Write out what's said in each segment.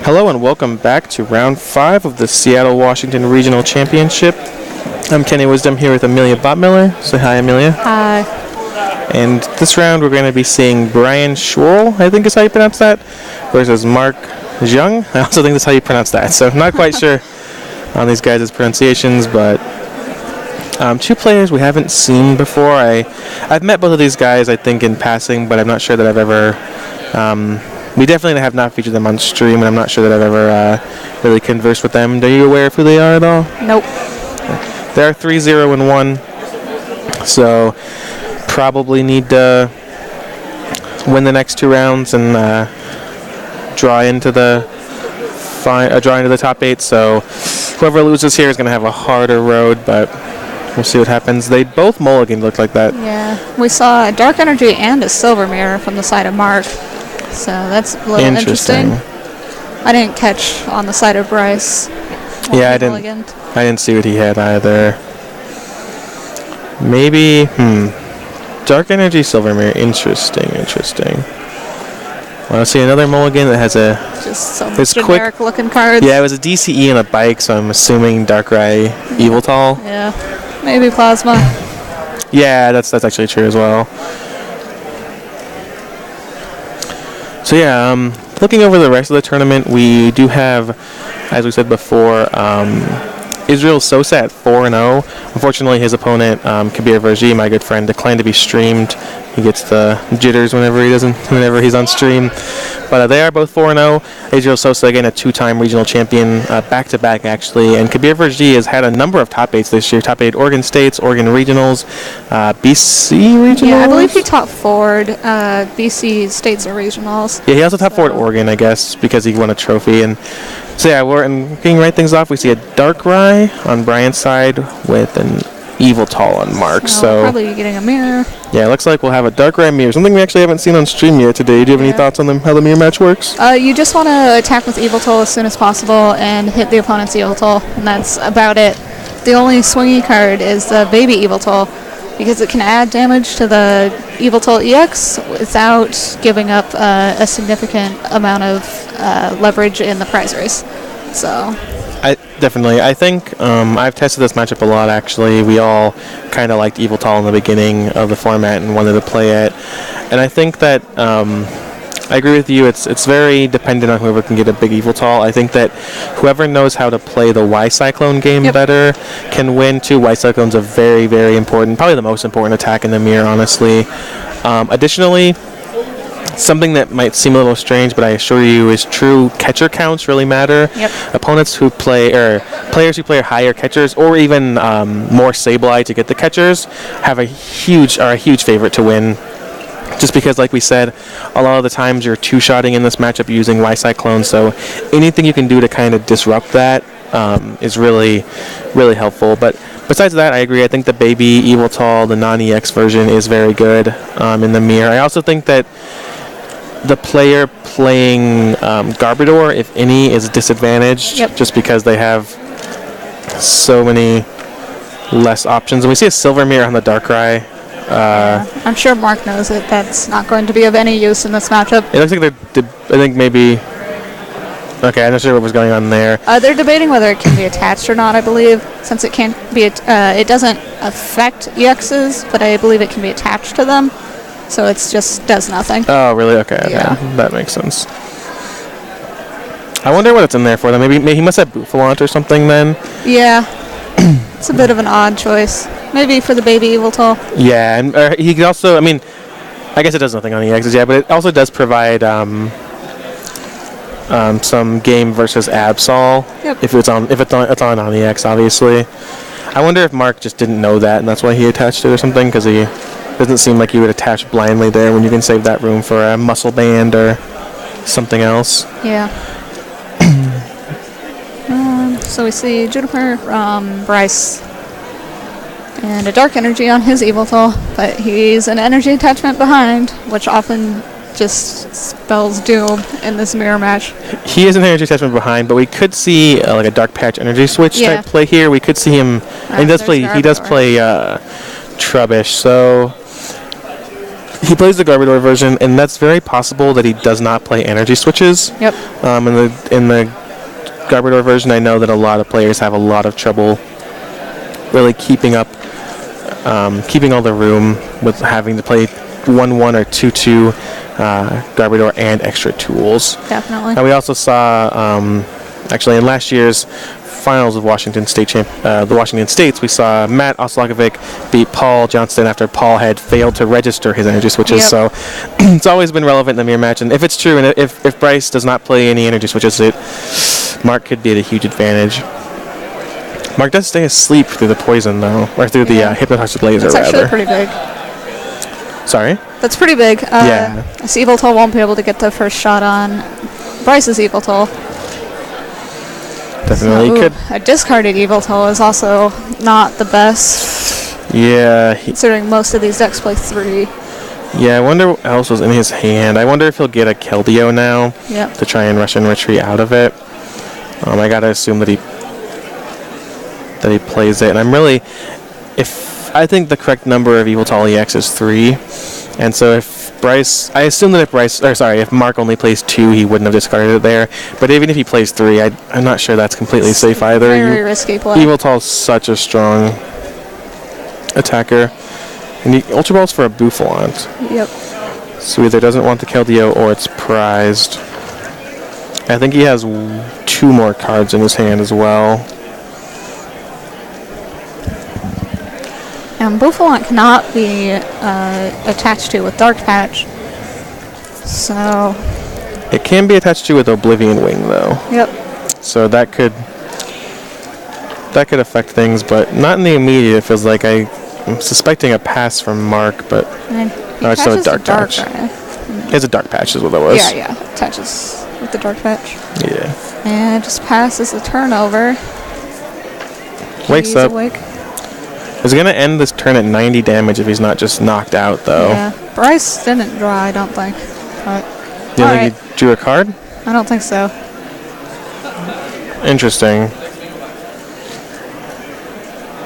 Hello and welcome back to round 5 of the Seattle-Washington Regional Championship. I'm Kenny Wisdom here with Amelia Bottmiller. Say hi, Amelia. Hi. And this round we're going to be seeing Bryan Scheule, I think is how you pronounce that, versus Jung. I also think that's how you pronounce that. So I'm not quite sure on these guys' pronunciations, but two players we haven't seen before. I've met both of these guys, I think, in passing, but I'm not sure that I've ever... we definitely have not featured them on stream, and I'm not sure that I've ever really conversed with them. Are you aware of who they are at all? Nope. They're 3-0-1, so probably need to win the next 2 rounds and draw into the top 8. So whoever loses here is going to have a harder road, but we'll see what happens. They both mulligan look like that. Yeah, we saw a Dark Energy and a Silver Mirror from the side of Mark. So that's a little interesting. I didn't catch on the side of Bryce. Yeah, I didn't see what he had either. Maybe, Dark Energy, Silver Mirror. Interesting. Well, I see another mulligan that has just some generic looking cards. Yeah, it was a DCE and a bike, so I'm assuming Darkrai, Yveltal. Yeah, maybe Plasma. Yeah, that's actually true as well. So yeah, looking over the rest of the tournament, we do have, as we said before, Israel Sosa at 4-0. Unfortunately, his opponent, Kabir Verji, my good friend, declined to be streamed. He gets the jitters whenever he's on stream. But they are both 4-0. Israel Sosa, again, a 2-time regional champion, back-to-back, actually. And Kabir Verji has had a number of top 8s this year. Top 8 Oregon States, Oregon Regionals, BC Regionals? Yeah, I believe he top 4'd BC States or Regionals. Yeah, he also top 4'd Oregon, I guess, because he won a trophy. And so yeah, we're kicking right things off. We see a Darkrai on Bryan's side with an Yveltal on Mark. So probably getting a mirror. Yeah, it looks like we'll have a Darkrai mirror. Something we actually haven't seen on stream yet today. Do you have any thoughts on how the mirror match works? You just want to attack with Yveltal as soon as possible and hit the opponent's Yveltal, and that's about it. The only swingy card is the baby Yveltal, because it can add damage to the Yveltal EX without giving up a significant amount of leverage in the prize race. So I think I've tested this matchup a lot, actually. We all kind of liked Yveltal in the beginning of the format and wanted to play it. And I think that I agree with you. It's very dependent on whoever can get a big Yveltal. I think that whoever knows how to play the Y-Cyclone game better can win, too. Y-Cyclone's a very, very important, probably the most important attack in the mirror, honestly. Additionally, something that might seem a little strange, but I assure you is true. Catcher counts really matter. Opponents who play, or players who play higher catchers, or even more Sableye to get the catchers, are a huge favorite to win. Just because, like we said, a lot of the times you're two-shotting in this matchup using Y-Cyclone, so anything you can do to kind of disrupt that is really, really helpful. But besides that, I agree. I think the baby Yveltal, the non-EX version, is very good in the mirror. I also think that the player playing Garbodor, if any, is disadvantaged just because they have so many less options. And we see a Silver Mirror on the Darkrai. I'm sure Mark knows it. That's not going to be of any use in this matchup. It looks like okay, I'm not sure what was going on there. They're debating whether it can be attached or not, I believe, since it can't be. It doesn't affect EXs, but I believe it can be attached to them. So it just does nothing. Oh, really? Okay, yeah. That makes sense. I wonder what it's in there for. Maybe he must have Bouffalante or something then. Yeah. It's a bit of an odd choice. Maybe for the baby Yveltal. Yeah, and he could also, I guess it does nothing on the EXs, but it also does provide some game versus Absol if it's on the EX, obviously. I wonder if Mark just didn't know that, and that's why he attached it or something, because he doesn't seem like you would attach blindly there when you can save that room for a muscle band or something else. Yeah. So we see Juniper from Bryce and a Dark Energy on his Yveltal, but he's an energy attachment behind, which often just spells doom in this mirror match. He is an energy attachment behind, but we could see like a Dark Patch energy switch type play here. We could see him. And he does play Trubbish, so he plays the Garbodor version, and that's very possible that he does not play energy switches. Yep. In the Garbodor version, I know that a lot of players have a lot of trouble really keeping all the room with having to play 1-1 or 2-2 Garbodor and extra tools. Definitely. And we also saw, actually in last year's finals of the Washington States, we saw Matt Oslakovic beat Paul Johnston after Paul had failed to register his energy switches. Yep. So it's always been relevant in the mirror match. And if it's true, and if Bryce does not play any energy switches, Mark could be at a huge advantage. Mark does stay asleep through the poison, though, or through the hypnotoxic laser, That's actually rather. pretty big. Sorry? That's pretty big. Yeah. This Yveltal won't be able to get the first shot on Bryce's Yveltal. Definitely could. A discarded Yveltal is also not the best, Yeah. considering most of these decks play 3. Yeah, I wonder what else was in his hand. I wonder if he'll get a Keldeo now to try and rush and retreat out of it. I gotta assume that he plays it, and I think the correct number of Yveltal EX is 3, and so if Mark only plays 2, he wouldn't have discarded it there. But even if he plays 3, I'm not sure that's completely safe either. Very risky play. Yveltal's such a strong attacker, and Ultra Ball's for a Boufflant. Yep. So either doesn't want the Keldeo or it's prized. I think he has 2 more cards in his hand as well. And Boufflant cannot be attached to with Dark Patch. So. It can be attached to with Oblivion Wing, though. Yep. So that could affect things, but not in the immediate. It feels like I'm suspecting a pass from Mark, but it's still a Dark Patch. It's a Dark Patch is what that was. Yeah. Attaches with the Dark Patch. Yeah. And just passes the turnover. Wakes up. Awake. He's going to end this turn at 90 damage if he's not just knocked out, though. Yeah. Bryce didn't draw, I don't think. But you think he drew a card? I don't think so. Interesting.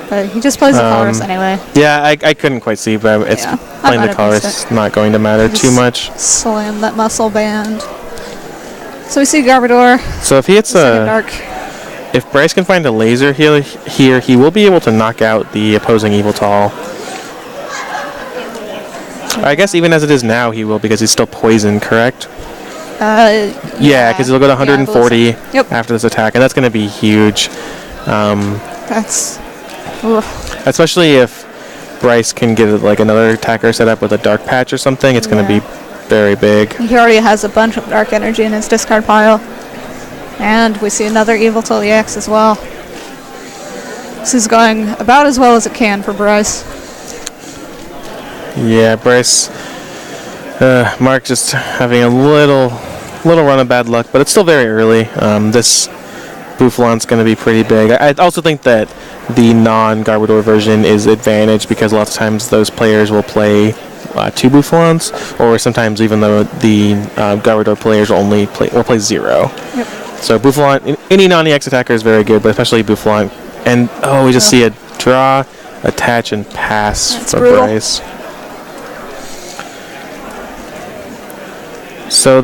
But he just plays the colors anyway. Yeah, I couldn't quite see, but it's playing the colors is not going to matter too much. Slam that muscle band. So we see Garbodor. So if he hits if Bryce can find a laser here, he will be able to knock out the opposing Yveltal. I guess even as it is now, he will, because he's still poisoned, correct? Yeah, because he'll go to 140 after this attack, and that's going to be huge. Especially if Bryce can get another attacker set up with a Dark Patch or something, it's going to be very big. He already has a bunch of Dark Energy in his discard pile. And we see another Yveltal EX as well. This is going about as well as it can for Bryce. Yeah, Bryce. Mark just having a little run of bad luck, but it's still very early. This Boufflant's going to be pretty big. I also think that the non-Garbodor version is advantage because a lot of times those players will play 2 Boufflants, or sometimes even though the Garbodor players will play 0. Yep. So Boufflant, any non-EX attacker is very good, but especially Boufflant. And we just see a draw, attach, and pass for brutal. Bryce. So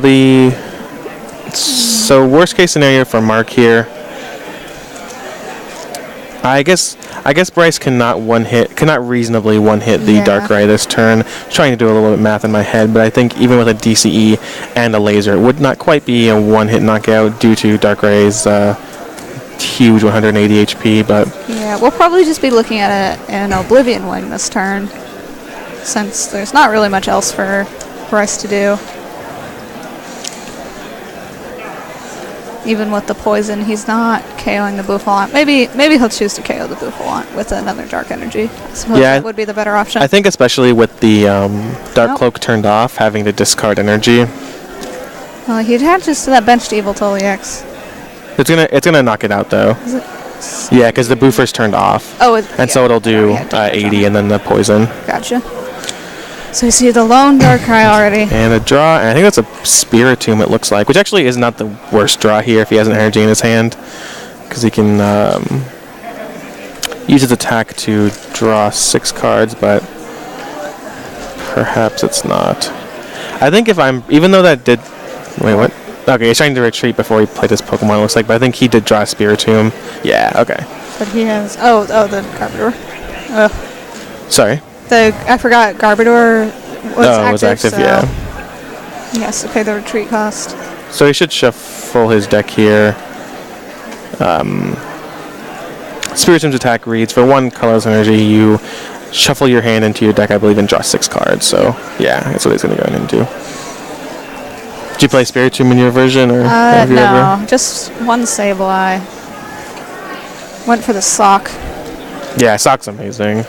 worst case scenario for Mark here. I guess Bryce cannot reasonably one-hit the Darkrai this turn. Trying to do a little bit of math in my head, but I think even with a DCE and a laser, it would not quite be a one-hit knockout due to Darkrai's huge 180 HP. But yeah, we'll probably just be looking at an Oblivion Wing this turn, since there's not really much else for Bryce to do. Even with the poison, he's not KOing the Boufflant. Maybe he'll choose to KO the Boufflant with another Dark Energy. I suppose that would be the better option. I think especially with the Dark Cloak turned off, having to discard energy. Well, he attaches to that benched Yveltal EX. It's gonna knock it out though. Is it? Yeah, because the Booffer's turned off. So it'll do 80 and then the poison. Gotcha. So you see the lone Darkrai already. And a draw, and I think that's a Spiritomb it looks like, which actually is not the worst draw here if he has an energy in his hand, because he can use his attack to draw 6 cards, but Perhaps it's not. I think if I'm... Even though that did... Wait, what? Okay, he's trying to retreat before he played his Pokemon, it looks like. But I think he did draw a Spiritomb. Yeah, okay. But he has... Oh, the Garbodor. Sorry? I forgot Garbodor was active, so yeah. He has to pay the retreat cost. So he should shuffle his deck here. Spiritomb's attack reads, for 1 colorless energy, you shuffle your hand into your deck, I believe, and draw 6 cards. So, yeah, that's what he's going to go into. Did you play Spiritomb in your version? Or have you ever? Just 1 Sableye. Went for the Sock. Yeah, Sock's amazing.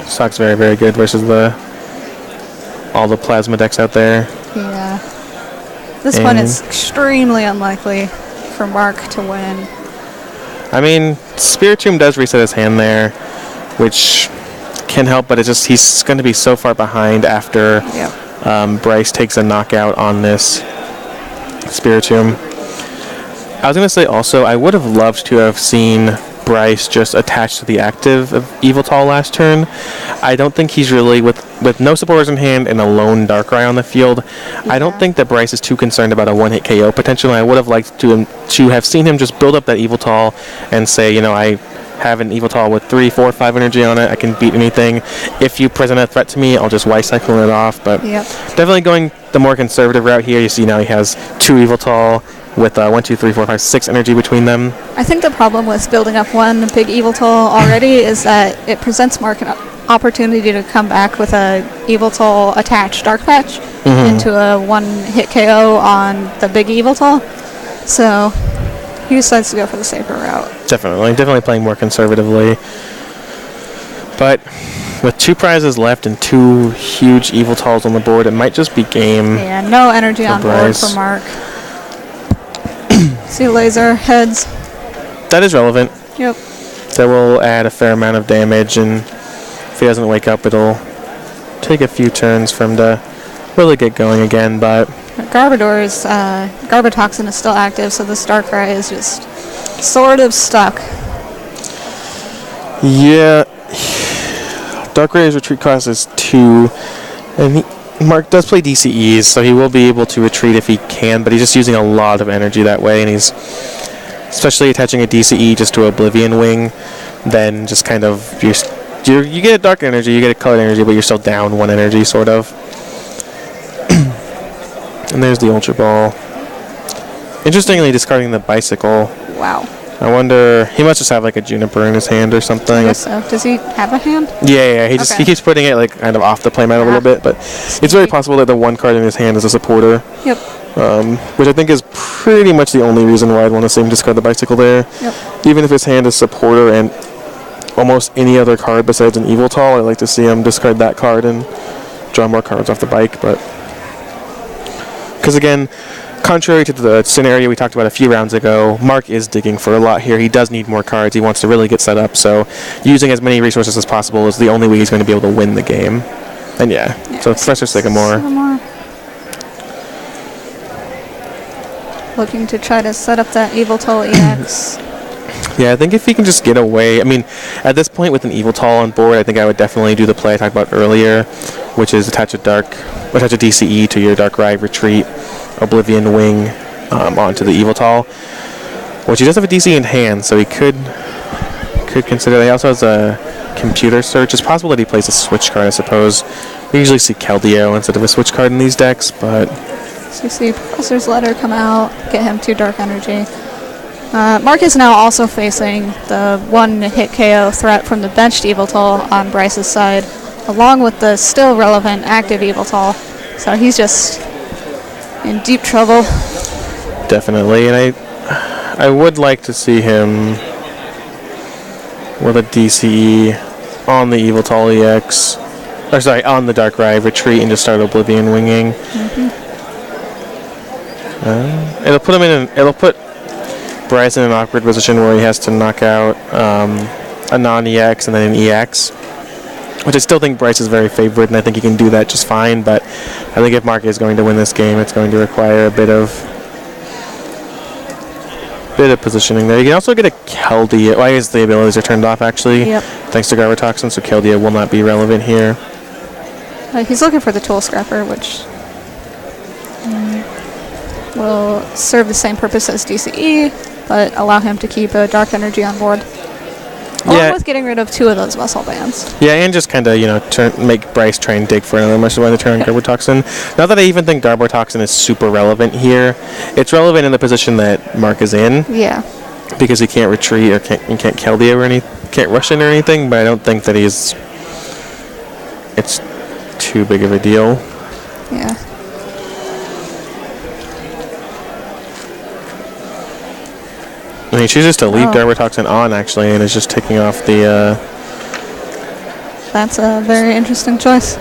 Sock's very, very good versus all the plasma decks out there. Yeah. This one is extremely unlikely for Mark to win. I mean, Spiritomb does reset his hand there, which can help, but it's just he's going to be so far behind after Bryce takes a knockout on this Spiritomb. I was going to say also, I would have loved to have seen Bryce just attached to the active of Yveltal last turn. I don't think he's really, with no supporters in hand and a lone Darkrai on the field, I don't think that Bryce is too concerned about a one-hit KO potential. I would have liked to have seen him just build up that Yveltal and say, you know, I have an Yveltal with 3, 4, 5 energy on it. I can beat anything. If you present a threat to me, I'll just Y-cycle it off. But definitely going the more conservative route here. You see now he has 2 Yveltal with 1, 2, 3, 4, 5, 6 energy between them. I think the problem with building up one big Yveltal already is that it presents Mark an opportunity to come back with a Yveltal attached Dark Patch into a 1-hit KO on the big Yveltal. So he decides to go for the safer route. Definitely playing more conservatively. But with 2 prizes left and 2 huge Yveltals on the board, it might just be game. Yeah, no energy on board for Mark. See laser heads. That is relevant. Yep. That will add a fair amount of damage, and if he doesn't wake up, it'll take a few turns for him to really get going again. But Garbodor's Garbotoxin is still active, so this Darkrai is just sort of stuck. Yeah, Darkrai's retreat cost is 2, and Mark does play DCEs, so he will be able to retreat if he can, but he's just using a lot of energy that way, and he's especially attaching a DCE just to Oblivion Wing, then just kind of you get a dark energy, you get a colored energy, but you're still down 1 energy, sort of. And there's the Ultra Ball. Interestingly, discarding the Bicycle. Wow. I wonder, he must just have like a Juniper in his hand or something. I guess so. Does he have a hand? Yeah. He keeps putting it like kind of off the playmat a little bit, but it's very possible that the 1 card in his hand is a supporter. Yep. Which I think is pretty much the only reason why I'd want to see him discard the Bicycle there. Yep. Even if his hand is supporter and almost any other card besides an Yveltal, I'd like to see him discard that card and draw more cards off the bike. But because again, contrary to the scenario we talked about a few rounds ago, Mark is digging for a lot here. He does need more cards. He wants to really get set up, so using as many resources as possible is the only way he's going to be able to win the game. And so Professor Sycamore. Looking to try to set up that Yveltal EX. Yeah, I think if he can just get away, I mean, at this point with an Yveltal on board, I think I would definitely do the play I talked about earlier, which is attach a DCE to your Darkrai, retreat, Oblivion Wing onto the Yveltal, which he does have a DC in hand, so he could consider that. He also has a computer search. It's possible that he plays a switch card, I suppose. We usually see Keldeo instead of a switch card in these decks, but... So you see Professor's Letter come out, get him 2 Dark Energy. Mark is now also facing the 1-hit KO threat from the benched Yveltal on Bryce's side, along with the still relevant active Yveltal. So he's just in deep trouble. Definitely, and I would like to see him with a DCE on the Yveltal EX, or sorry, on the Darkrai, retreat and just start Oblivion Winging. It'll put Bryce in an awkward position where he has to knock out a non-EX and then an EX, which I still think Bryce is very favored, and I think he can do that just fine, but I think if Mark is going to win this game, it's going to require a bit of bit of positioning there. You can also get a Keldeo. Well, I guess the abilities are turned off, actually, thanks to Garbotoxin, so Keldeo will not be relevant here. He's looking for the Tool Scrapper, which will serve the same purpose as DCE, but allow him to keep a Dark Energy on board. Along with getting rid of 2 of those muscle bands. Yeah, and just kind of, make Bryce try and dig for another muscle band to turn on Garbotoxin. Not that I even think Garbotoxin is super relevant here. It's relevant in the position that Mark is in. Yeah. Because he can't retreat or can't Keldeo or can't rush in or anything, but I don't think that it's too big of a deal. Yeah. And he chooses to leave Garbotoxin on, actually, and is just taking off the... That's a very interesting choice.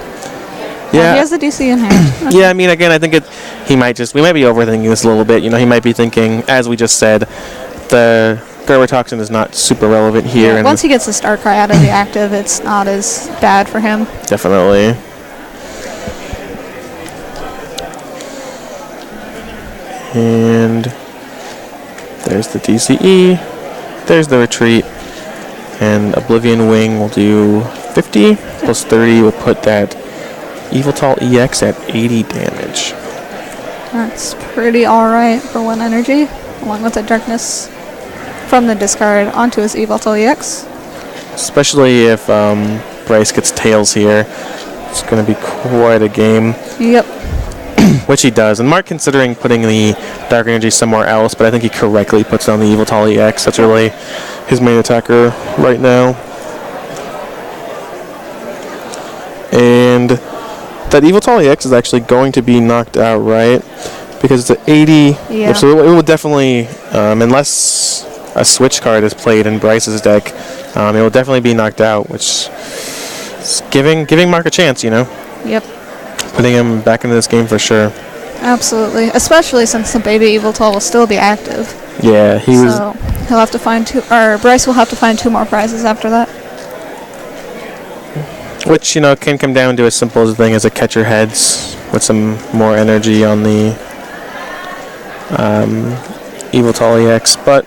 Yeah. He has the DC in hand. Okay. Yeah, I mean, again, I think we might be overthinking this a little bit. He might be thinking, as we just said, the Garbotoxin is not super relevant here. Yeah, and once he gets the Darkrai out of the active, it's not as bad for him. Definitely. And there's the DCE. There's the retreat. And Oblivion Wing will do 50 plus 30 will put that Yveltal EX at 80 damage. That's pretty alright for 1 energy, along with the darkness from the discard onto his Yveltal EX. Especially if Bryce gets Tails here. It's going to be quite a game. Yep. Which he does. And Mark considering putting the Dark Energy somewhere else, but I think he correctly puts it on the Yveltal EX. That's really his main attacker right now. And that Yveltal EX is actually going to be knocked out, right? Because it's an 80. Yeah. So it will definitely, unless a switch card is played in Bryce's deck, it will definitely be knocked out, which is giving Mark a chance, Yep. Putting him back into this game for sure. Absolutely. Especially since the baby Yveltal will still be active. Yeah, So he'll have to find Bryce will have to find 2 more prizes after that. Which, can come down to as simple as a thing as a catcher heads with some more energy on the Yveltal EX, but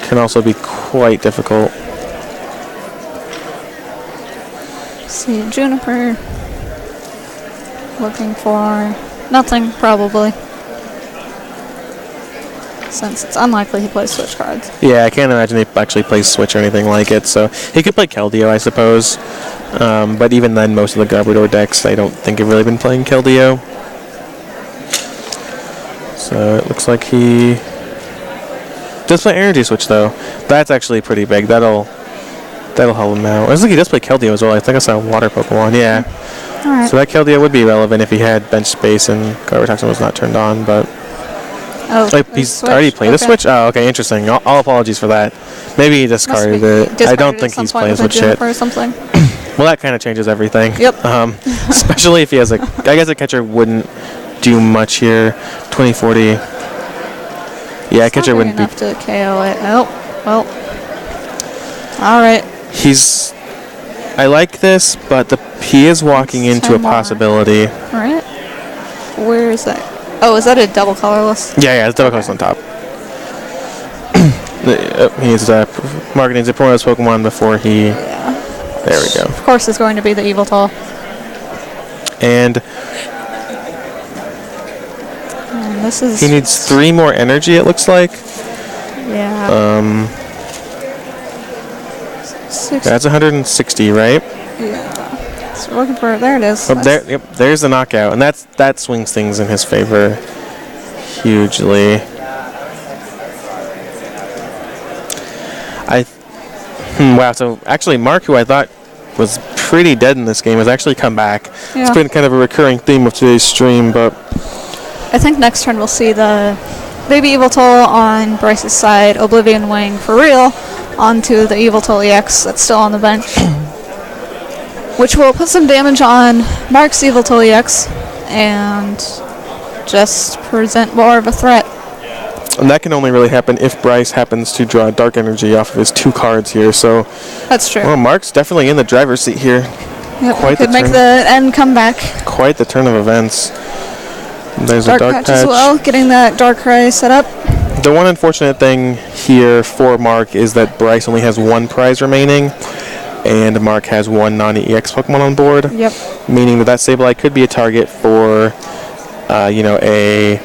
can also be quite difficult. See, Juniper looking for nothing, probably. Since it's unlikely he plays switch cards. Yeah, I can't imagine he actually plays switch or anything like it, so he could play Keldeo, I suppose. But even then, most of the Garbodor decks, I don't think have really been playing Keldeo. So it looks like he does play Energy Switch, though. That's actually pretty big. That'll help him out. I think he does play Keldeo as well. I think I saw a water Pokemon, yeah. Alright. So that Keldeo would be relevant if he had bench space and Garbotoxin was not turned on, but... Oh, he's already played a switch? Oh, okay, interesting. All apologies for that. Maybe he discarded it. I don't think he's playing switch yet. Or something. Well, that kind of changes everything. Yep. Especially if he has I guess a catcher wouldn't do much here. 2040. Yeah, a catcher wouldn't be enough to KO it. Oh, well. Alright. I like this, but he is walking into a possibility. Alright. Where is that? Oh, is that a double colorless? Yeah, it's double colorless on top. He's marketing the Pokemon Pokemon before he... Yeah. There we go. Of course, it's going to be the Yveltal. And this is... he needs 3 more energy, it looks like. Yeah. That's 160, right? Yeah. So we're looking for it. There it is. Oh, there's the knockout, and that swings things in his favor hugely. Wow. So actually, Mark, who I thought was pretty dead in this game, has actually come back. Yeah. It's been kind of a recurring theme of today's stream, but I think next turn we'll see the baby Yveltal on Bryce's side, Oblivion Wing for real, onto the Yveltal EX that's still on the bench. Which will put some damage on Mark's Yveltal EX and just present more of a threat. And that can only really happen if Bryce happens to draw Dark Energy off of his 2 cards here. So that's true. Well, Mark's definitely in the driver's seat here. Yep, could make the end come back. Quite the turn of events. There's Dark a Dark Patch as well, getting that Darkrai set up. The one unfortunate thing here for Mark is that Bryce only has one prize remaining, and Mark has one non-EX Pokemon on board. Yep. Meaning that Sableye could be a target for, a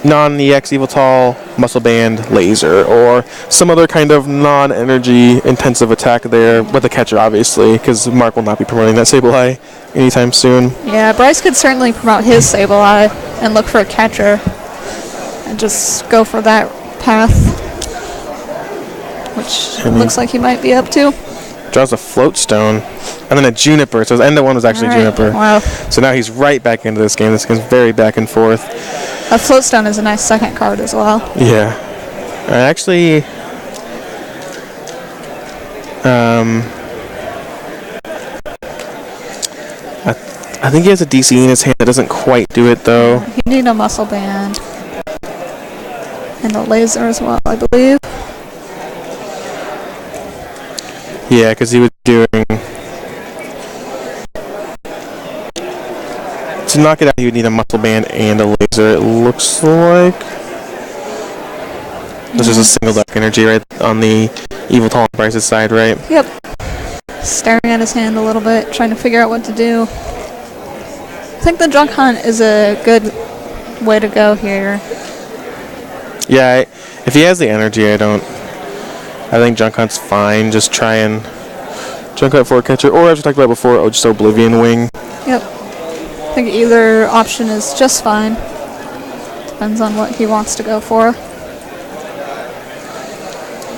non-EX Yveltal, Muscle Band, Laser, or some other kind of non-energy intensive attack there with a catcher, obviously, because Mark will not be promoting that Sableye anytime soon. Yeah, Bryce could certainly promote his Sableye and look for a catcher and just go for that path, which looks like he might be up to. Draws a Float Stone, and then a Juniper, so his end of one was actually Juniper. Wow. So now he's right back into this game. This game's very back and forth. A Float Stone is a nice second card as well. Yeah. Actually, I think he has a DC in his hand that doesn't quite do it, though. You need a Muscle Band. And a Laser as well, I believe. Yeah, because he was doing... To knock it out, he would need a Muscle Band and a Laser, it looks like. This is a single Dark Energy right on the Yveltal on Bryce's side, right? Yep. Staring at his hand a little bit, trying to figure out what to do. I think the Junk Hunt is a good way to go here. Yeah, if he has the energy, I think Junk Hunt's fine. Just try and Junk Hunt for a catcher, or as we talked about before, just Oblivion Wing. Yep. I think either option is just fine. Depends on what he wants to go for.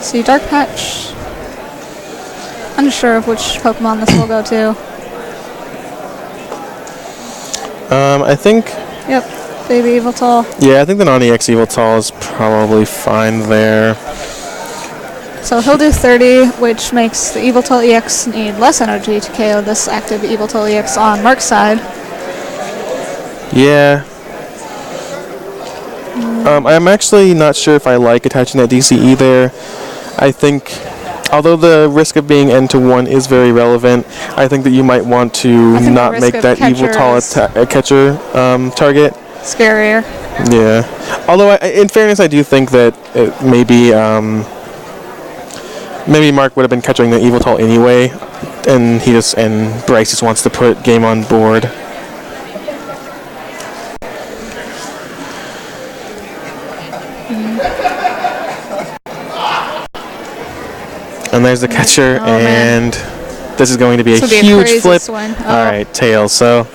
See, Dark Patch. Unsure of which Pokemon this will go to. I think... Yep, Baby Yveltal. Yeah, I think the non-EX Yveltal is probably fine there. So he'll do 30, which makes the Yveltal EX need less energy to KO this active Yveltal EX on Mark's side. Yeah. I'm actually not sure if I like attaching that DCE there. I think, although the risk of being N-1 is very relevant, I think that you might want to not make that Yveltal catcher target. Scarier. Yeah. Although, in fairness, I do think that maybe Mark would have been catching the Yveltal anyway, and Bryce just wants to put game on board. And there's the catcher, and this is going to be a huge flip. Alright, Tails. So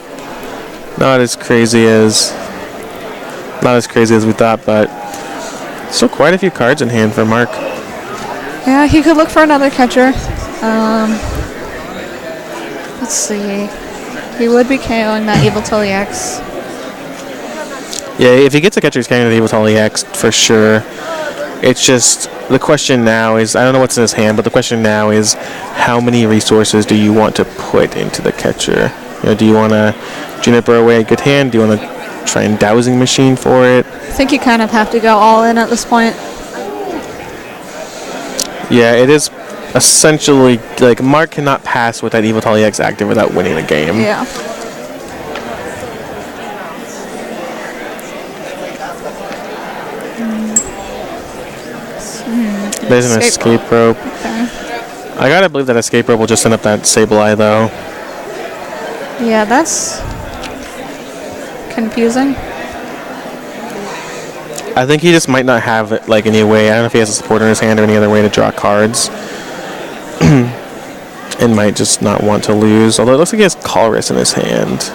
not as crazy as we thought, but still quite a few cards in hand for Mark. Yeah, he could look for another catcher. Let's see. He would be KOing that Yveltal EX. Yeah, if he gets a catcher, he's KOing the Yveltal EX for sure. It's just, the question now is, I don't know what's in his hand, but the question now is, how many resources do you want to put into the catcher? Do you want to Juniper away a good hand? Do you want to try and Dowsing Machine for it? I think you kind of have to go all in at this point. Yeah, it is essentially, like, Mark cannot pass with that Yveltal EX active without winning the game. Yeah. There's an escape rope. Okay. I gotta believe that escape rope will just send up that Sableye, though. Yeah, that's confusing. I think he just might not have it, like, any way. I don't know if he has a supporter in his hand or any other way to draw cards. And might just not want to lose. Although it looks like he has Colress in his hand.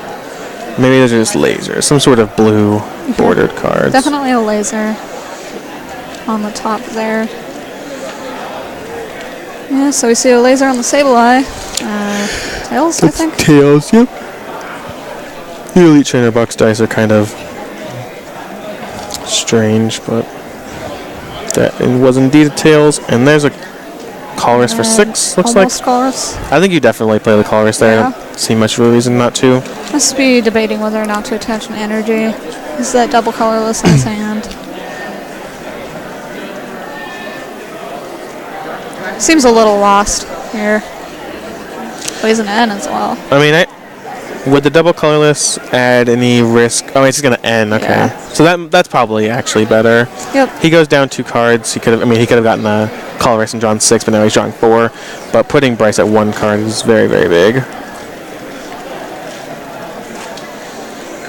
Maybe those are just lasers. Some sort of blue bordered cards. Definitely a laser on the top there. Yeah, so we see a laser on the Sableye. Tails, I think? Tails, yep. The Elite Trainer Box dice are kind of strange, but that was indeed a Tails. And there's a Colress for 6, looks like. Colress. I think you definitely play the Colress there. Yeah. I don't see much of a reason not to. Must be debating whether or not to attach an energy. Is that double colorless in his hand? Seems a little lost here. But he's an N as well. I mean, Would the double colorless add any risk? Oh, it's just gonna end. Okay, Yeah. so that's probably actually better. Yep. He goes down 2 cards. He could have. I mean, he could have gotten the colorless and drawn 6, but now he's drawing 4. But putting Bryce at 1 card is very, very big.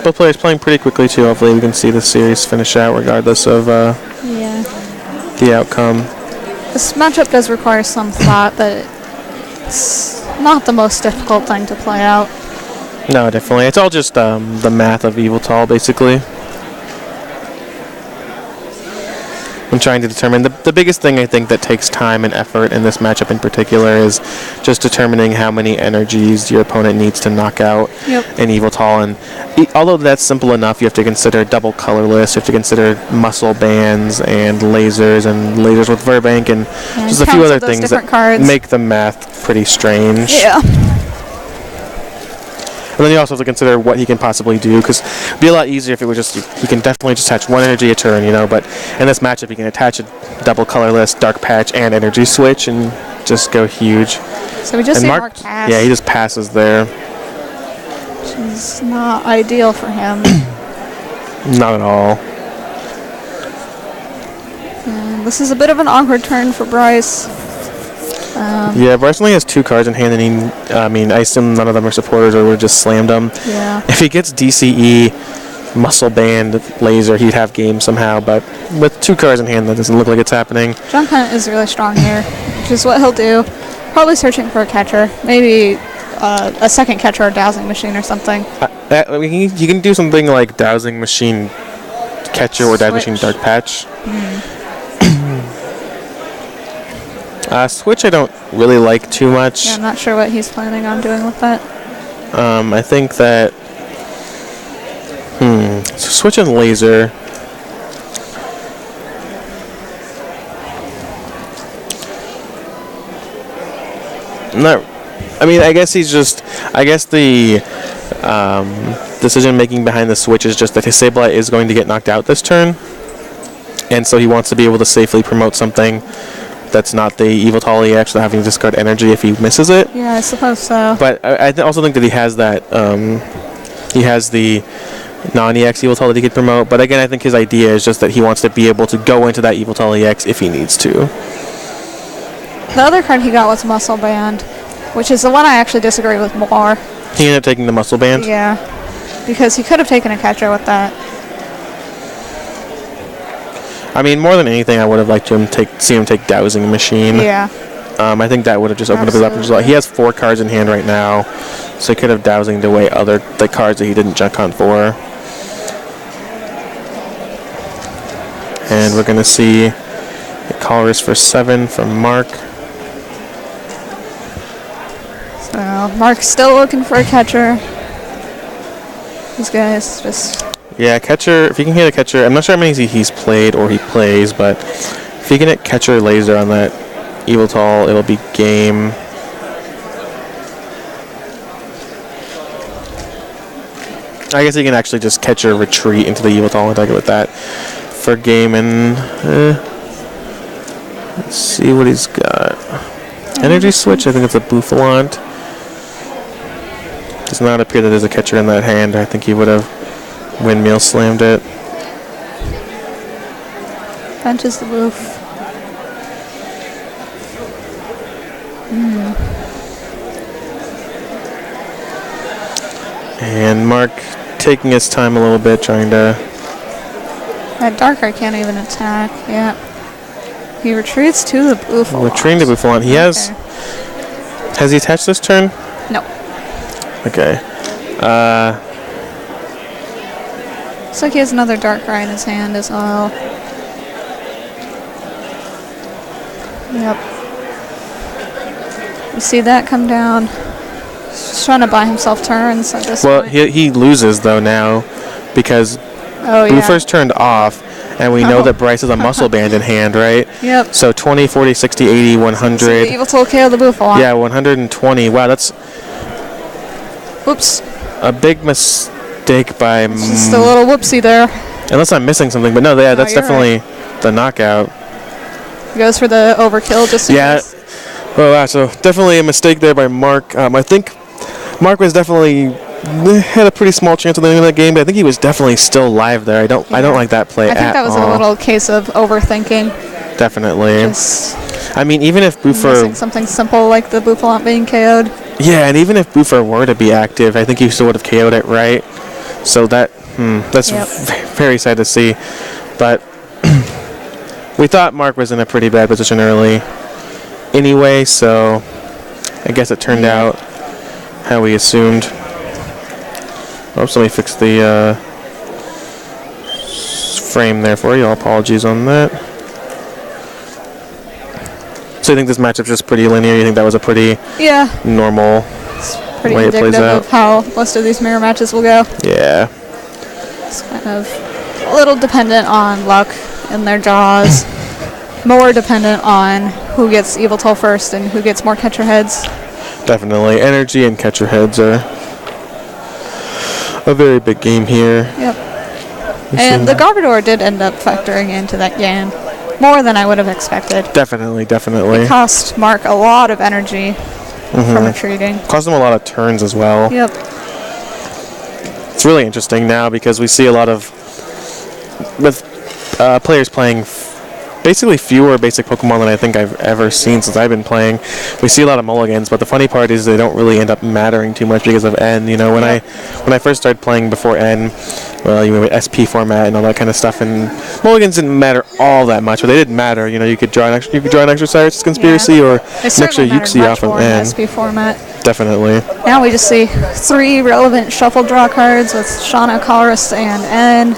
Both players playing pretty quickly too. Hopefully, we can see the series finish out regardless of Yeah. the outcome. This matchup does require some thought, but it's not the most difficult thing to play out. No, definitely. It's all just the math of Yveltal, basically. I'm trying to determine the biggest thing I think that takes time and effort in this matchup in particular is just determining how many energies your opponent needs to knock out in Yveltal. And although that's simple enough, you have to consider double colorless, you have to consider muscle bands and lasers with Verbank and just a few other things that make the math pretty strange. Yeah. And then you also have to consider what he can possibly do, because it'd be a lot easier if it was just, he can definitely just attach 1 energy a turn, you know, but in this matchup he can attach a double colorless, dark patch, and energy switch and just go huge. So we just see Mark pass. Yeah, he just passes there. Which is not ideal for him. Not at all. And this is a bit of an awkward turn for Bryce. Yeah, Bryce only has 2 cards in hand, and I assume none of them are supporters or would have just slammed them. Yeah. If he gets DCE, muscle band, laser, he'd have game somehow, but with 2 cards in hand, that doesn't look like it's happening. Jung is really strong here, which is what he'll do. Probably searching for a catcher. Maybe a second catcher or dowsing machine or something. You can do something like dowsing machine catcher or dowsing machine dark patch. Switch I don't really like too much. Yeah, I'm not sure what he's planning on doing with that. I think that so switch and laser. I guess the decision making behind the switch is just that his Sableye is going to get knocked out this turn, and so he wants to be able to safely promote something that's not the Yveltal EX, having to discard energy if he misses it. Yeah, I suppose so. But I also think that he has that, he has the non-EX Yveltal that he could promote. But again, I think his idea is just that he wants to be able to go into that Yveltal EX if he needs to. The other card he got was Muscle Band, which is the one I actually disagree with more. He ended up taking the Muscle Band? Yeah, because he could have taken a catcher with that. I mean, more than anything, I would have liked to see him take Dowsing Machine. Yeah. I think that would have just opened up his options a lot. He has 4 cards in hand right now, so he could have Dowsinged away the cards that he didn't junk hunt for. And we're going to see the callers for 7 from Mark. So Mark's still looking for a catcher. These guys just... Yeah, catcher, if you can hit a catcher, I'm not sure how many he's played or he plays, but if you can hit catcher laser on that Yveltal, it'll be game. I guess he can actually just catcher retreat into the Yveltal and attack it with that for game. And let's see what he's got. Energy switch, I think it's a Bouffalant. Does not appear that there's a catcher in that hand. I think he would have windmill slammed it. Benches the roof. And Mark taking his time a little bit, trying to... That Darkrai can't even attack. Yeah. He retreats to the Bouffalant. Retreating to Bouffalant. He has... Has he attached this turn? No. Okay. Looks like he has another Darkrai in his hand as well. Yep. You see that come down? He's just trying to buy himself turns at this point. Well, he loses, though, now, because Boofer's turned off, and we know that Bryce has a Muscle Band in hand, right? Yep. So 20, 40, 60, 80, 100. So the Yveltal KO the Bouffalant. Yeah, 120. Wow, that's... Whoops. A big mistake by... Just a little whoopsie there. Unless I'm missing something, but no, that's definitely the knockout. He goes for the overkill just in case. Oh, wow, so definitely a mistake there by Mark. I think Mark was definitely They had a pretty small chance at the end of that game, but I think he was definitely still live there. I don't like that play at all. I think that was a little case of overthinking. Definitely. Just I mean, even if Buffer... something simple like the Buffalant being KO'd. Yeah, and even if Buffer were to be active, I think he still would have KO'd it, right? So that's very sad to see. But we thought Mark was in a pretty bad position early anyway, so I guess it turned out how we assumed. Oops, let me fix the frame there for you. Apologies on that. So you think this matchup's just pretty linear? You think that was a pretty normal pretty way it plays indicative out? of how most of these mirror matches will go. Yeah. It's kind of a little dependent on luck in their draws. More dependent on who gets Yveltal first and who gets more catcher heads. Definitely. Energy and catcher heads are a very big game here. Yep. And the Garbodor did end up factoring into that game. More than I would have expected. Definitely. It cost Mark a lot of energy from retreating. Cost him a lot of turns as well. Yep. It's really interesting now because we see a lot of players playing basically fewer basic Pokemon than I think I've ever seen since I've been playing. We see a lot of mulligans, but the funny part is they don't really end up mattering too much because of N. You know, when I first started playing before N, well, you know, SP format and all that kind of stuff, and mulligans didn't matter all that much, but they did matter. You know, you could draw an extra Cyrus Conspiracy or an extra Uxie off of N. SP format. Definitely. Now we just see 3 relevant shuffle draw cards with Shauna, Colress, and N.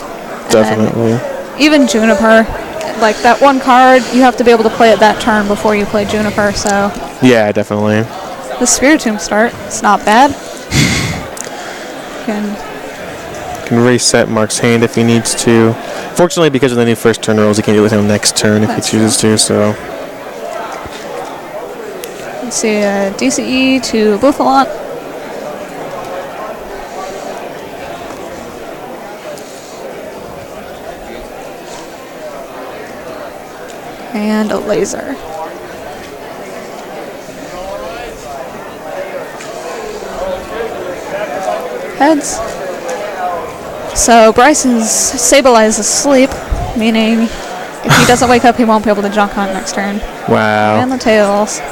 Definitely. Even Juniper. Like that one card, you have to be able to play it that turn before you play Juniper, so... Yeah, definitely. The Spiritomb start, it's not bad. Can reset Mark's hand if he needs to. Fortunately, because of the new first turn rules, he can do it with him next turn if he chooses to, so... Let's see, DCE to Buffalant. And a laser. Heads. So Bryson's Sableye is asleep, meaning if he doesn't wake up, he won't be able to junk hunt next turn. Wow. And the tails.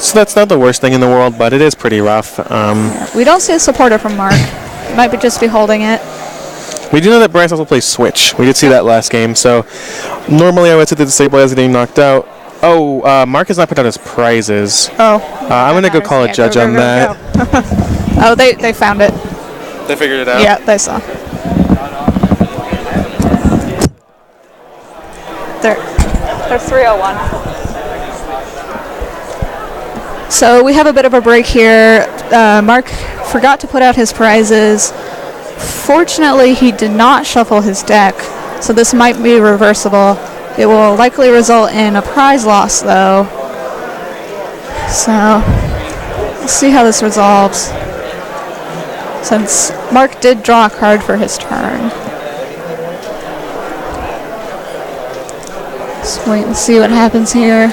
So that's not the worst thing in the world, but it is pretty rough. We don't see a supporter from Mark. Might be just be holding it. We do know that Bryce also plays Switch. We did see that last game, so normally I would say that the Sableye is getting knocked out. Oh, Mark has not put out his prizes. Oh. I'm going to go call a judge on that. Oh, they found it. They figured it out? Yeah, they saw. They're 301. So we have a bit of a break here. Mark forgot to put out his prizes. Fortunately, he did not shuffle his deck, so this might be reversible. It will likely result in a prize loss, though. So, let's see how this resolves. Since Mark did draw a card for his turn. Let's wait and see what happens here.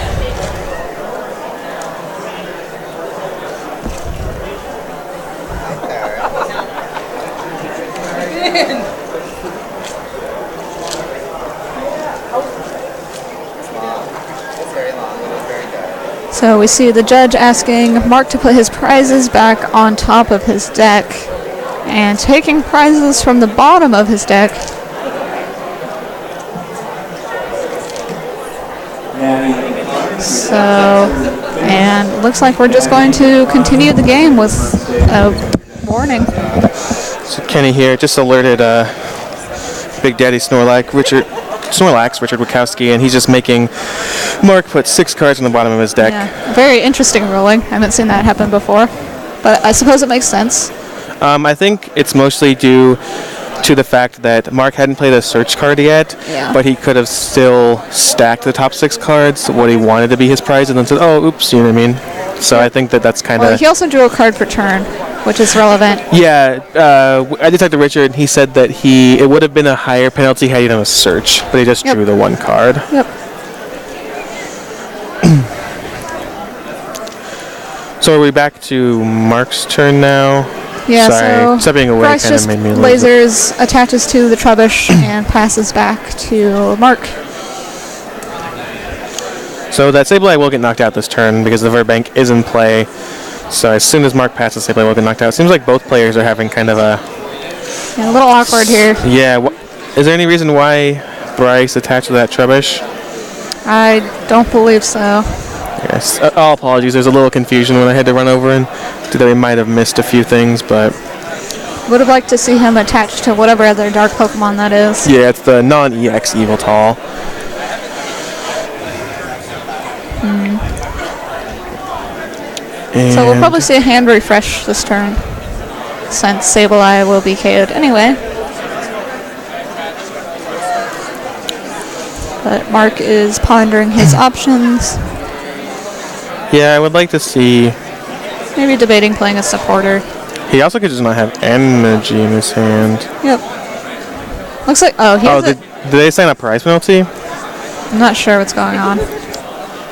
So we see the judge asking Mark to put his prizes back on top of his deck and taking prizes from the bottom of his deck. So, and looks like we're just going to continue the game with a warning. So Kenny here just alerted Big Daddy Snorlax, Richard Wachowski, and he's just making Mark put 6 cards on the bottom of his deck. Yeah, very interesting ruling. I haven't seen that happen before, but I suppose it makes sense. I think it's mostly due to the fact that Mark hadn't played a search card yet, but he could have still stacked the top 6 cards, what he wanted to be his prize, and then said, oh, oops, you know what I mean? So I think that's kind of... Well, he also drew a card per turn, which is relevant. Yeah, I did talk to Richard, and he said that it would have been a higher penalty had he done a search, but he just drew the 1 card. Yep. So are we back to Mark's turn now? Yeah, Sorry, so stepping away Bryce kind of just made me lose it. lasers, attaches to the Trubbish, and passes back to Mark. So that Sableye will get knocked out this turn because the Verbank is in play. So as soon as Mark passes, Sableye will get knocked out. Seems like both players are having kind of a... Yeah, a little awkward here. Yeah, is there any reason why Bryce attached to that Trubbish? I don't believe so. Yes. All apologies. There's a little confusion when I had to run over and do that. We might have missed a few things, but... Would have liked to see him attached to whatever other dark Pokemon that is. Yeah, it's the non-EX Yveltal. So we'll probably see a hand refresh this turn, since Sableye will be KO'd anyway. But Mark is pondering his options. Yeah, I would like to see... Maybe debating playing a supporter. He also could just not have energy in his hand. Yep. Looks like... Oh, he has did they assign a prize penalty? I'm not sure what's going on.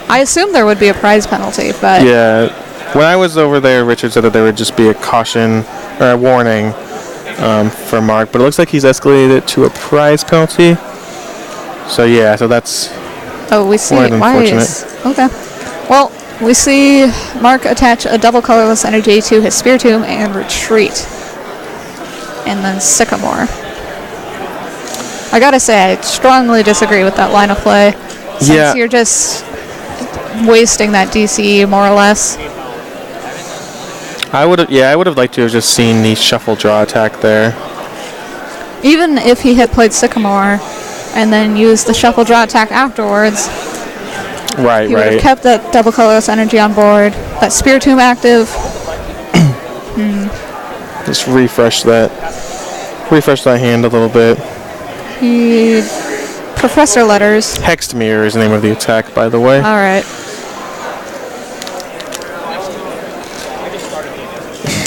I assumed there would be a prize penalty, but... Yeah. When I was over there, Richard said that there would just be a caution, or a warning for Mark. But it looks like he's escalated it to a prize penalty. So yeah, so that's... Oh, we see... Why is... Okay. Well... We see Mark attach a double colorless energy to his Spiritomb and retreat. And then Sycamore. I gotta say, I strongly disagree with that line of play. Since you're just wasting that DC more or less. I would have liked to have just seen the shuffle draw attack there. Even if he had played Sycamore and then used the shuffle draw attack afterwards. Right, he would have kept that double colorless energy on board. That Spiritomb active. Just refresh that hand a little bit. He Professor Letters. Hexed Mirror is the name of the attack, by the way. All right.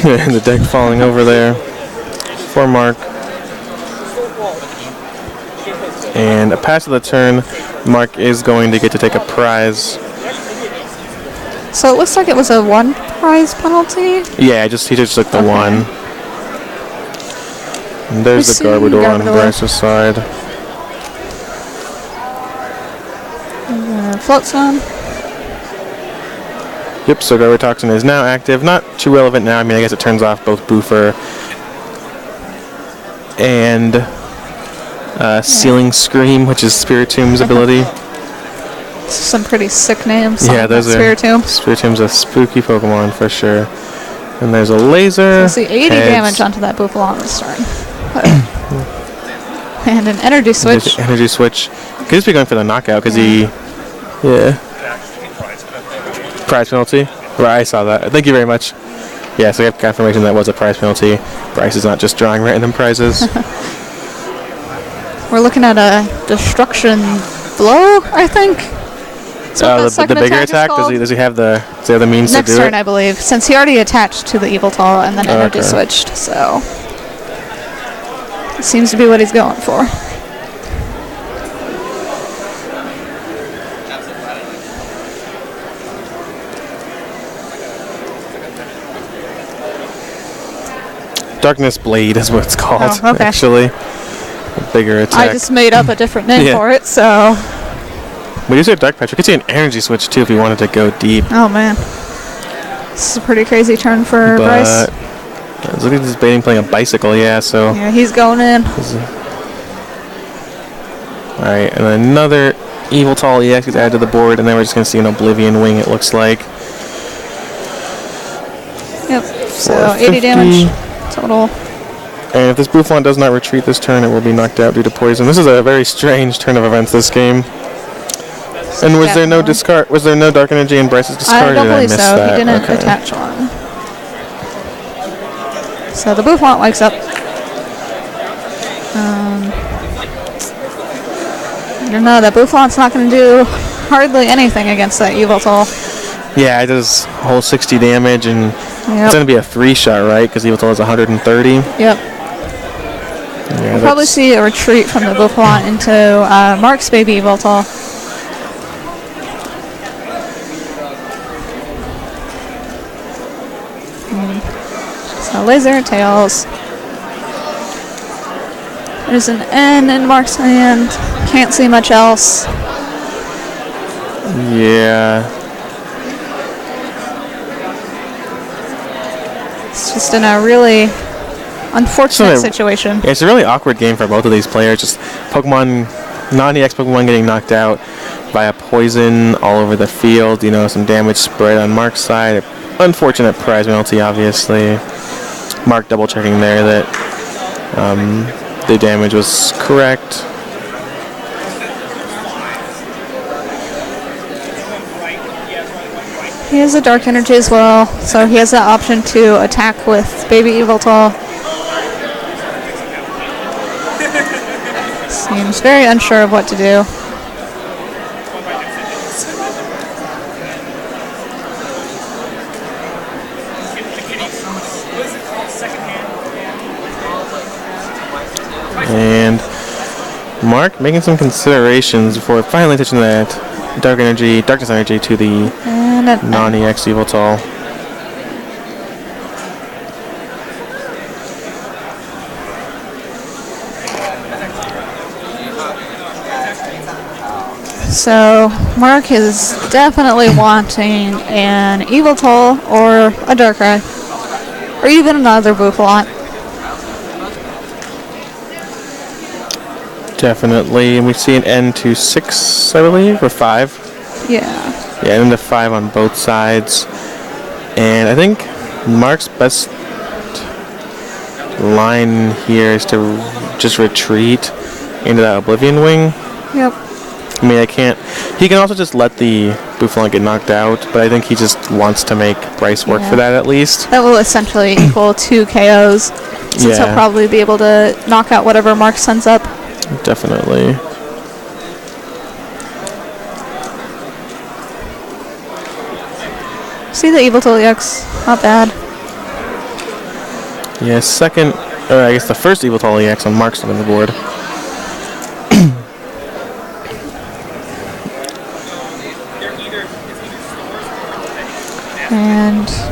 The deck falling over there for Mark. And a pass of the turn. Mark is going to get to take a prize. So it looks like it was a one prize penalty? Yeah, he just took the one. And there's the Garbodor on Bryce's side. Float Zone. Yep, so Garbodor Toxin is now active. Not too relevant now. I mean, I guess it turns off both Boofer and Sealing Scream, which is Spiritomb's ability. Some pretty sick names. Yeah, those are... Spiritomb. Spiritomb's a spooky Pokemon for sure. And there's a laser. So see 80 damage onto that Bufalon this turn. And an energy switch. Energy switch. Could just be going for the knockout because he... Yeah. Prize penalty. Right, I saw that. Thank you very much. Yeah, so we have confirmation that was a prize penalty. Bryce is not just drawing random prizes. We're looking at a Destruction Blow, I think. The bigger attack? Does he have the means to do it? Next turn, I believe, since he already attached to the Yveltal and then energy switched, so it seems to be what he's going for. Darkness Blade is what it's called, actually. A bigger attack. I just made up a different name for it, so... We use a Dark Patch. We could see an energy switch too if we wanted to go deep. Oh man, this is a pretty crazy turn for Bryce. Look at this baiting playing a bicycle, so. Yeah, he's going in. Alright, and another Yveltal EX gets added to the board, and then we're just going to see an Oblivion Wing, it looks like. Yep, so 80 damage total. And if this Bufalon does not retreat this turn, it will be knocked out due to poison. This is a very strange turn of events this game. And was there no discard? Was there no Dark Energy in Bryce's discard? I don't believe so. That? He didn't attach one. So the Bufalon wakes up. I don't know. That Bufalon's not going to do hardly anything against that Yveltal. Yeah, it does whole 60 damage, and it's going to be a 3-shot, right? Because Yveltal is 130. Yep. Yeah, we'll probably see a retreat from the Bufalon into Mark's baby Yveltal. So laser, tails. There's an N in Mark's hand. Can't see much else. Yeah. It's just in a really unfortunate situation. Yeah, it's a really awkward game for both of these players. Just Pokemon, non-EX Pokemon getting knocked out by a poison all over the field. You know, some damage spread on Mark's side. Unfortunate prize penalty, obviously. Mark double checking there that the damage was correct. He has a Dark Energy as well, so he has the option to attack with Baby Yveltal. Seems very unsure of what to do. And Mark making some considerations before finally touching that Darkness Energy to the non-EX Yveltal. So Mark is definitely wanting an Yveltal or a Darkrai, or even another Buffalon. Definitely, and we see an end to 6, I believe, or 5. Yeah. Yeah, end to 5 on both sides. And I think Mark's best line here is to just retreat into that Oblivion Wing. Yep. I mean, he can also just let the Buffalon get knocked out, but I think he just wants to make Bryce work for that at least. That will essentially equal 2 KOs, since he'll probably be able to knock out whatever Mark sends up. Definitely. See the Yveltal EX, not bad. Yeah, I guess the first Yveltal EX on Mark's on the board.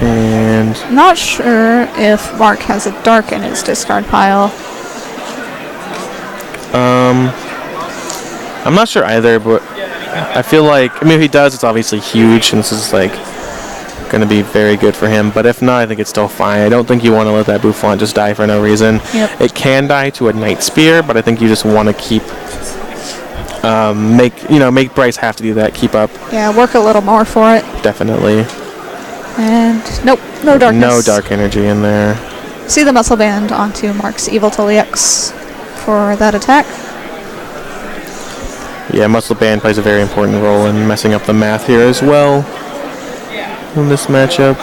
And not sure if Mark has a Dark in his discard pile. I'm not sure either, but I feel like, if he does, it's obviously huge, and this is like going to be very good for him. But if not, I think it's still fine. I don't think you want to let that Buffalon just die for no reason. Yep. It can die to a Night Spear, but I think you just want to keep make Bryce have to do that. Keep up. Yeah, work a little more for it. Definitely. And nope, no darkness. No Dark Energy in there. See the Muscle Band onto Mark's Yveltal EX for that attack. Yeah, Muscle Band plays a very important role in messing up the math here as well in this matchup.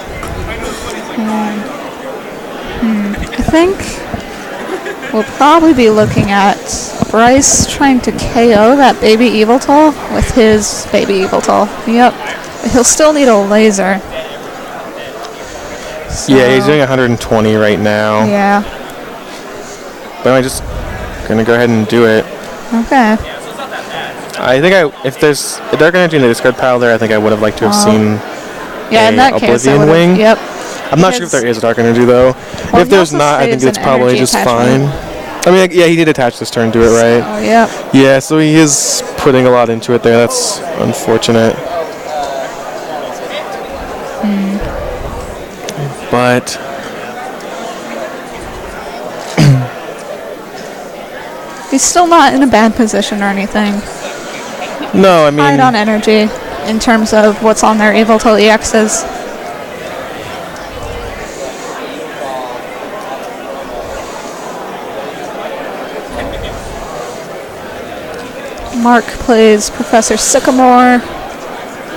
I think we'll probably be looking at Bryce trying to KO that Baby Yveltal with his Baby Yveltal. Yep. But he'll still need a laser. So, yeah, he's doing 120 right now. Yeah. But I'm just going to go ahead and do it. Okay. I think if there's a Dark Energy in the discard pile there, I think I would have liked to have seen in that case, Oblivion Wing. Yep. I'm not sure if there is a Dark Energy, though. Well, if there's not, I think it's probably just fine. I mean, yeah, he did attach this turn to it, right? Oh, yeah. Yeah, so he is putting a lot into it there. That's unfortunate. But he's still not in a bad position or anything. no, I mean, Hide on energy in terms of what's on their Yveltal EXs. Mark plays Professor Sycamore,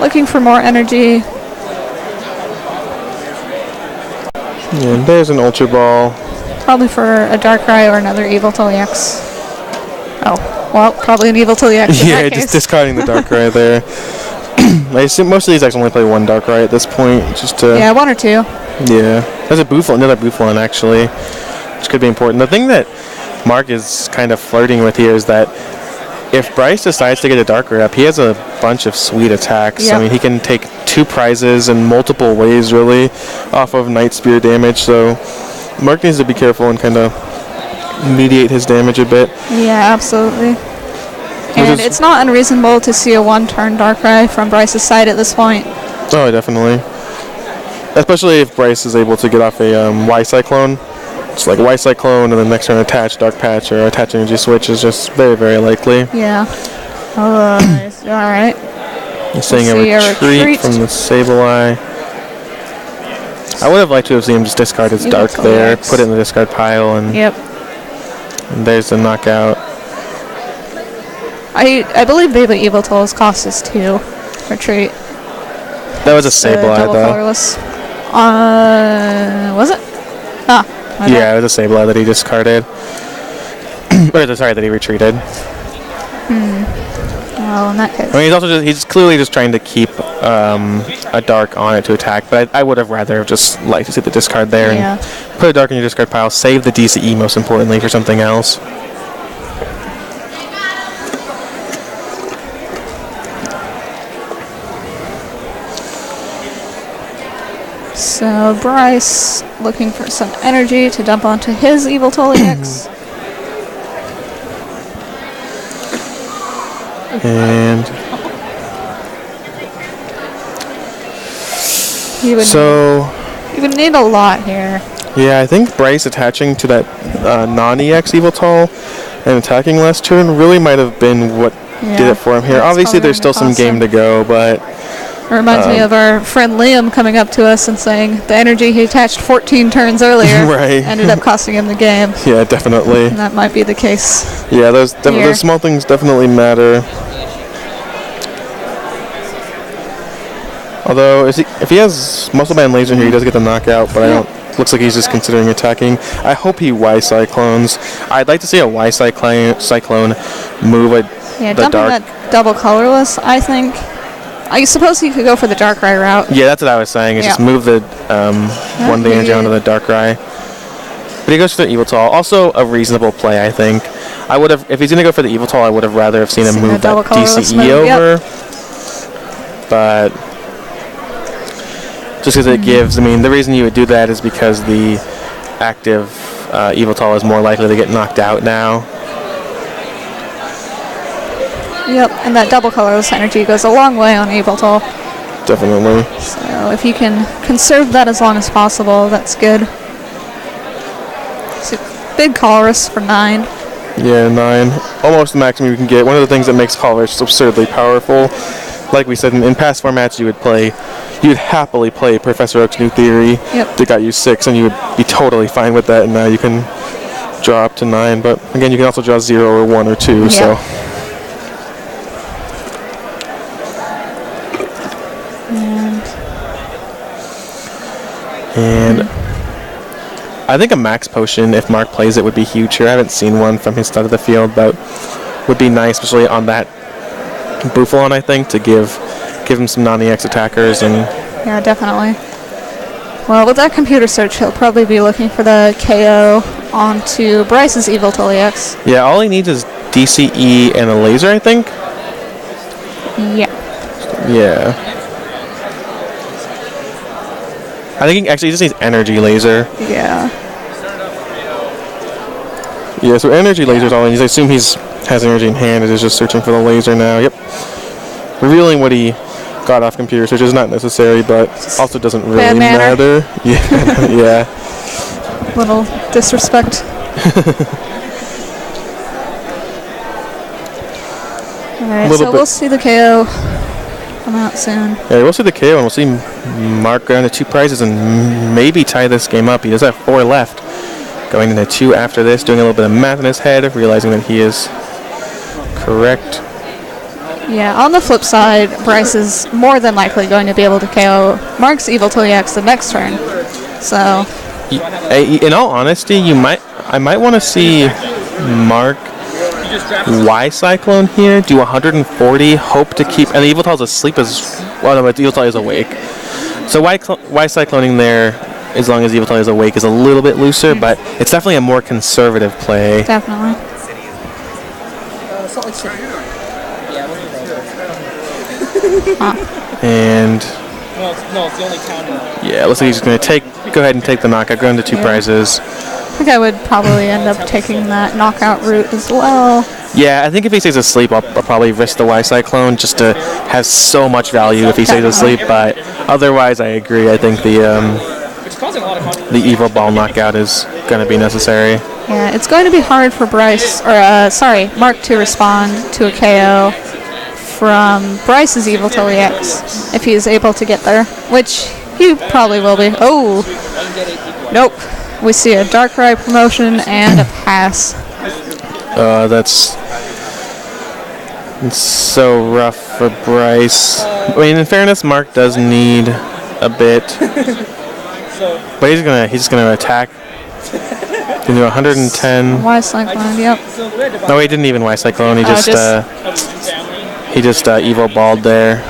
looking for more energy. and there's an Ultra Ball. Probably for a Darkrai or another Yveltal EX. Oh, well, probably an Yveltal EX in Yeah, that just case. discarding the Darkrai there. I assume most of these decks only play one Darkrai at this point, just to... Yeah, 1 or 2. Yeah. There's another Buffalon, actually, which could be important. The thing that Mark is kind of flirting with here is that if Bryce decides to get a Darkrai up, he has a bunch of sweet attacks. Yep. I mean, he can take 2 prizes in multiple ways, really, off of Night Spear damage, so Mark needs to be careful and kind of mediate his damage a bit. Yeah, absolutely. And it's not unreasonable to see a one-turn Darkrai from Bryce's side at this point. Oh, definitely. Especially if Bryce is able to get off a Y-Cyclone. It's like Y-Cyclone and then next turn attach Dark Patch or attach Energy Switch is just very, very likely. Yeah. Alright. He's saying a retreat from the Sableye. I would have liked to have seen him just discard his Dark there, put it in the discard pile, and, and there's the knockout. I believe Baby Yveltal's cost is 2. Retreat. That was a Sableye, though. Colorless. Was it? Yeah, it was a Sableye that he discarded. Or, sorry, that he retreated. Well, in that case. I mean, he's clearly just trying to keep a Dark on it to attack, but I would have rather just liked to see the discard there and put a Dark in your discard pile, save the DCE most importantly for something else. So Bryce looking for some energy to dump onto his Yveltal EX. And you would need a lot here. Yeah, I think Bryce attaching to that non-EX Yveltal and attacking last turn really might have been what did it for him here. Obviously, there's still some game to go, but it reminds me of our friend Liam coming up to us and saying the energy he attached 14 turns earlier ended up costing him the game. Yeah, definitely. And that might be the case. Yeah, those small things definitely matter. Although, if he has Muscle Band Laser here, he does get the knockout, but I don't. Looks like he's just considering attacking. I hope he Y-Cyclones. I'd like to see a Y-Cyclone move the dumping Dark. that double colorless, I think. I suppose he could go for the Darkrai route. Yeah, that's what I was saying. Is just move the one the energy onto the Darkrai. But he goes for the Yveltal. Also a reasonable play, I think. I would have, if he's gonna go for the Yveltal, I would have rather have seen him move that DCE over. But just because it gives, I mean, the reason you would do that is because the active Yveltal is more likely to get knocked out now. Yep, and that double colorless energy goes a long way on Yveltal. Definitely. So if you can conserve that as long as possible, that's good. So big colorless for 9. Yeah, 9. Almost the maximum you can get. One of the things that makes colorless absurdly powerful. Like we said, in past formats, you would happily play Professor Oak's New Theory. That got you 6, and you would be totally fine with that. And now you can draw up to 9. But again, you can also draw 0 or 1 or 2. So. And I think a max potion, if Mark plays it, would be huge here. I haven't seen one from his side of the field, but would be nice, especially on that Buffalon, I think, to give him some non-EX attackers. And yeah, definitely. Well, with that computer search, he'll probably be looking for the KO onto Bryce's Yveltal EX. Yeah, all he needs is DCE and a laser, I think. Yeah. I think he just needs energy laser. Yeah, so energy laser is all he needs. I assume has energy in hand and is just searching for the laser now. Yep. Revealing what he got off computer search is not necessary, but also doesn't really matter. Yeah. Little disrespect. Alright, so we'll see the KO come out soon. Yeah, we'll see the KO, and we'll see Mark go down to 2 prizes and maybe tie this game up. He does have 4 left. Going into 2 after this, doing a little bit of math in his head, realizing that he is correct. Yeah, on the flip side, Bryce is more than likely going to be able to KO Mark's Yveltal EX the next turn. So, in all honesty, I might want to see Mark Y-Cyclone here, do 140, hope to keep, and the Yveltal's asleep but Yveltal is awake. So Y-Cycloning there, as long as Yveltal is awake, is a little bit looser, but it's definitely a more conservative play. Definitely. And no, it's the only town. Yeah, looks like he's going to take go ahead and take the knockout. Go into 2 prizes. I think I would probably end up taking that knockout route as well. Yeah, I think if he stays asleep, I'll probably risk the Y-Cyclone just to have so much value if he stays asleep. But otherwise, I agree. I think the Evil Ball knockout is going to be necessary. Yeah, it's going to be hard for Mark to respond to a KO from Bryce's Yveltal EX if he's able to get there, which he probably will be. Oh, nope. We see a Darkrai promotion and a pass. That's so rough for Bryce. I mean, in fairness, Mark does need a bit, but he's just gonna attack. He's gonna do 110. Y-Cyclone, yep. No, he didn't even Y-Cyclone. He just Evil Balled there.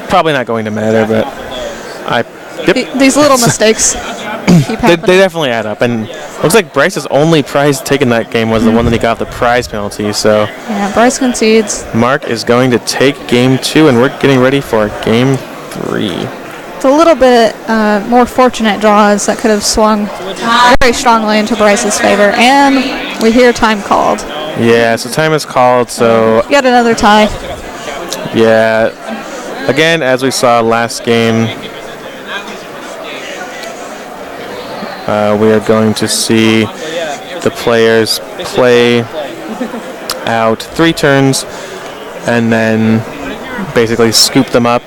Probably not going to matter, but These little mistakes keep happening. They definitely add up, and looks like Bryce's only prize taken that game was the one that he got the prize penalty. So yeah, Bryce concedes. Mark is going to take game 2, and we're getting ready for game 3. It's a little bit more fortunate draws that could have swung very strongly into Bryce's favor, and we hear time called. Yeah, so time is called. So yet another tie. Yeah, again, as we saw last game. We are going to see the players play out 3 turns and then basically scoop them up.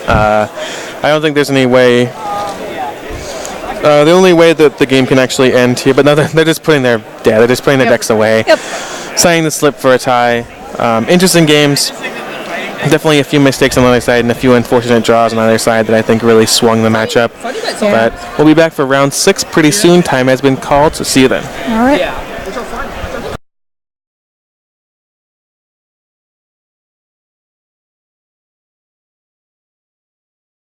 I don't think there's any way. The only way that the game can actually end here, but no, they're just putting their decks away. Yep. Signing the slip for a tie. Interesting games. Definitely a few mistakes on the other side and a few unfortunate draws on the other side that I think really swung the matchup. Yeah. But we'll be back for round 6 pretty soon. Time has been called, so see you then. All right.